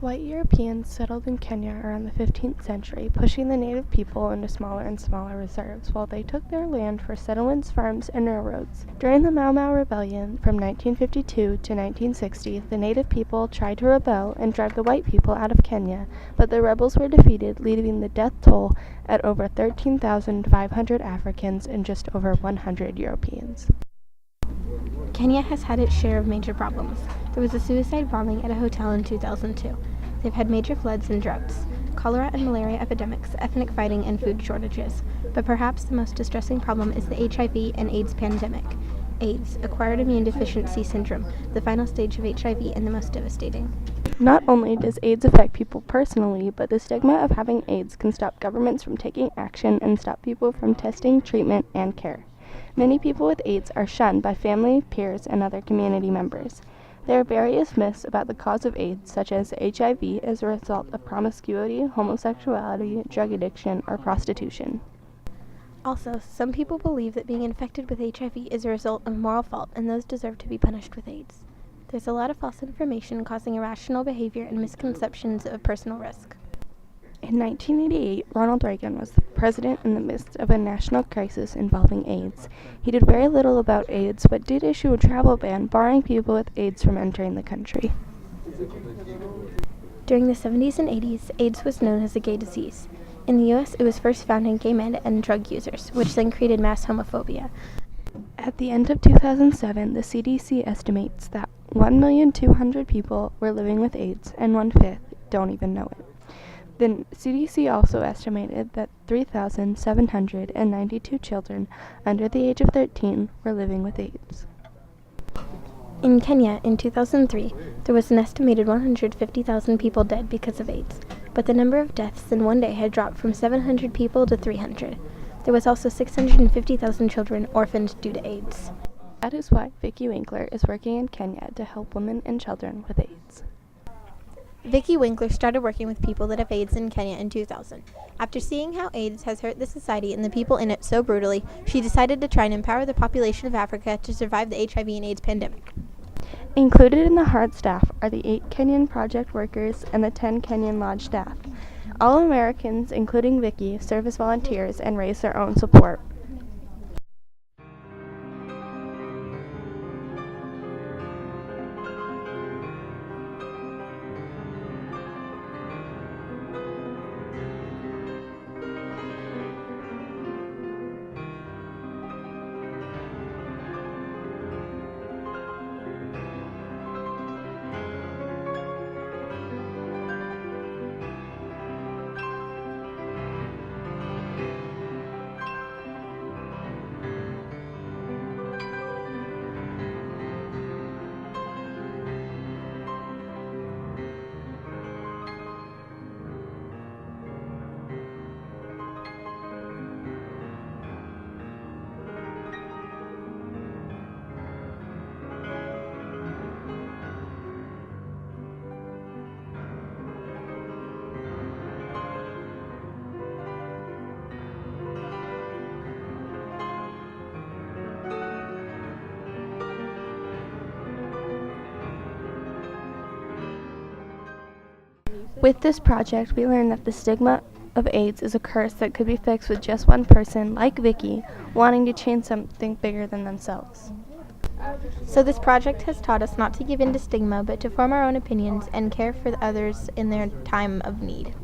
White Europeans settled in Kenya around the 15th century, pushing the native people into smaller and smaller reserves, while they took their land for settlements, farms, and railroads. During the Mau Mau Rebellion from 1952 to 1960, the native people tried to rebel and drive the white people out of Kenya, but the rebels were defeated, leaving the death toll at over 13,500 Africans and just over 100 Europeans. Kenya has had its share of major problems. There was a suicide bombing at a hotel in 2002. They've had major floods and droughts, cholera and malaria epidemics, ethnic fighting, and food shortages. But perhaps the most distressing problem is the HIV and AIDS pandemic. AIDS, acquired immune deficiency syndrome, the final stage of HIV and the most devastating. Not only does AIDS affect people personally, but the stigma of having AIDS can stop governments from taking action and stop people from testing, treatment, and care. Many people with AIDS are shunned by family, peers, and other community members. There are various myths about the cause of AIDS, such as HIV as a result of promiscuity, homosexuality, drug addiction, or prostitution. Also, some people believe that being infected with HIV is a result of moral fault and those deserve to be punished with AIDS. There's a lot of false information causing irrational behavior and misconceptions of personal risk. In 1988, Ronald Reagan was the president in the midst of a national crisis involving AIDS. He did very little about AIDS, but did issue a travel ban barring people with AIDS from entering the country. During the 70s and 80s, AIDS was known as a gay disease. In the U.S., it was first found in gay men and drug users, which then created mass homophobia. At the end of 2007, the CDC estimates that 1,200,000 people were living with AIDS, and 1/5 don't even know it. The CDC also estimated that 3,792 children under the age of 13 were living with AIDS. In Kenya, in 2003, there was an estimated 150,000 people dead because of AIDS, but the number of deaths in one day had dropped from 700 people to 300. There was also 650,000 children orphaned due to AIDS. That is why Vickie Winkler is working in Kenya to help women and children with AIDS. Vickie Winkler started working with people that have AIDS in Kenya in 2000. After seeing how AIDS has hurt the society and the people in it so brutally, she decided to try and empower the population of Africa to survive the HIV and AIDS pandemic. Included in the HART staff are the 8 Kenyan project workers and the 10 Kenyan lodge staff. All Americans, including Vickie, serve as volunteers and raise their own support. With this project, we learned that the stigma of AIDS is a curse that could be fixed with just one person, like Vickie, wanting to change something bigger than themselves. So this project has taught us not to give in to stigma, but to form our own opinions and care for others in their time of need.